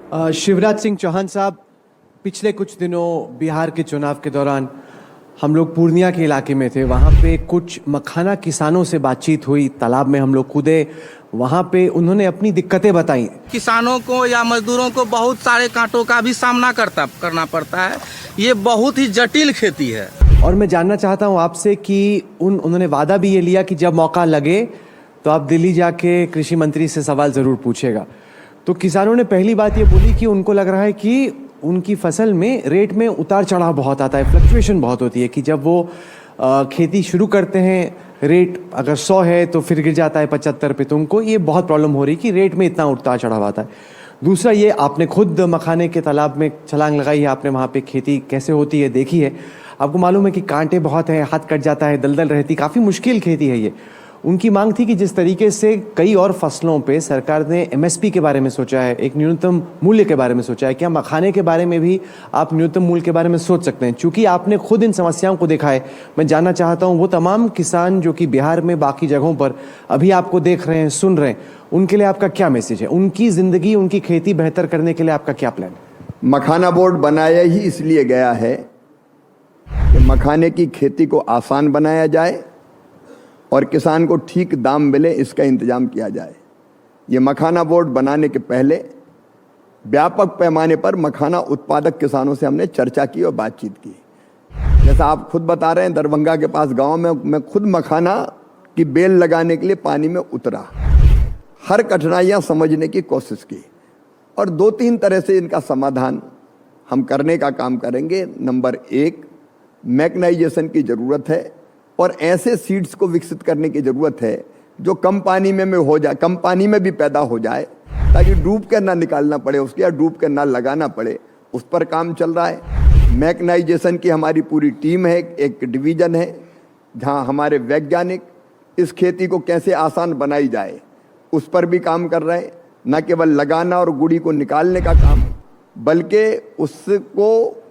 शिवराज सिंह चौहान साहब, पिछले कुछ दिनों बिहार के चुनाव के दौरान हम लोग पूर्णिया के इलाके में थे। वहाँ पे कुछ मखाना किसानों से बातचीत हुई, तालाब में हम लोग कूदे। वहाँ पे उन्होंने अपनी दिक्कतें बताई। किसानों को या मजदूरों को बहुत सारे कांटों का भी सामना करना पड़ता है। ये बहुत ही जटिल खेती है। और मैं जानना चाहता हूँ आपसे कि उन्होंने वादा भी ये लिया कि जब मौका लगे तो आप दिल्ली जाके कृषि मंत्री से सवाल ज़रूर पूछेगा। तो किसानों ने पहली बात ये बोली कि उनको लग रहा है कि उनकी फसल में रेट में उतार चढ़ाव बहुत आता है, फ्लक्चुएशन बहुत होती है, कि जब वो खेती शुरू करते हैं रेट अगर 100 है तो फिर गिर जाता है 75 पे। तो उनको ये बहुत प्रॉब्लम हो रही कि रेट में इतना उतार चढ़ाव आता है। दूसरा, ये आपने खुद मखाने के तालाब में छलांग लगाई है, आपने वहाँ पे खेती कैसे होती है देखी है, आपको मालूम है कि कांटे बहुत हैं, हाथ कट जाता है, दलदल रहती, काफ़ी मुश्किल खेती है ये। उनकी मांग थी कि जिस तरीके से कई और फसलों पे सरकार ने एमएसपी के बारे में सोचा है, एक न्यूनतम मूल्य के बारे में सोचा है, क्या मखाने के बारे में भी आप न्यूनतम मूल्य के बारे में सोच सकते हैं? चूंकि आपने खुद इन समस्याओं को देखा है, मैं जानना चाहता हूं वो तमाम किसान जो कि बिहार में बाकी जगहों पर अभी आपको देख रहे हैं, सुन रहे हैं, उनके लिए आपका क्या मैसेज है? उनकी ज़िंदगी, उनकी खेती बेहतर करने के लिए आपका क्या प्लान है? मखाना बोर्ड बनाया ही इसलिए गया है कि मखाने की खेती को आसान बनाया जाए और किसान को ठीक दाम मिले, इसका इंतजाम किया जाए। ये मखाना बोर्ड बनाने के पहले व्यापक पैमाने पर मखाना उत्पादक किसानों से हमने चर्चा की और बातचीत की। जैसा आप खुद बता रहे हैं, दरभंगा के पास गांव में मैं खुद मखाना की बेल लगाने के लिए पानी में उतरा, हर कठिनाइयां समझने की कोशिश की और 2-3 तरह से इनका समाधान हम करने का काम करेंगे। नंबर 1, मैकेनाइजेशन की ज़रूरत है और ऐसे सीड्स को विकसित करने की ज़रूरत है जो कम पानी में हो जाए, कम पानी में भी पैदा हो जाए, ताकि डूब कर ना निकालना पड़े उसके या डूब कर ना लगाना पड़े। उस पर काम चल रहा है। मैकेनाइजेशन की हमारी पूरी टीम है, एक डिवीज़न है जहां हमारे वैज्ञानिक इस खेती को कैसे आसान बनाई जाए उस पर भी काम कर रहे हैं। न केवल लगाना और गुड़ी को निकालने का काम, बल्कि उसको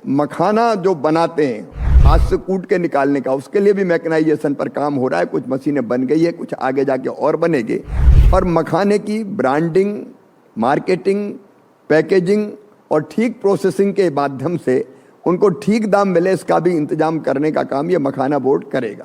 मखाना जो बनाते हैं हाथ से कूट के निकालने का, उसके लिए भी मैकेनाइजेशन पर काम हो रहा है। कुछ मशीनें बन गई है, कुछ आगे जाके और बनेगी। और मखाने की ब्रांडिंग, मार्केटिंग, पैकेजिंग और ठीक प्रोसेसिंग के माध्यम से उनको ठीक दाम मिले, इसका भी इंतजाम करने का काम ये मखाना बोर्ड करेगा।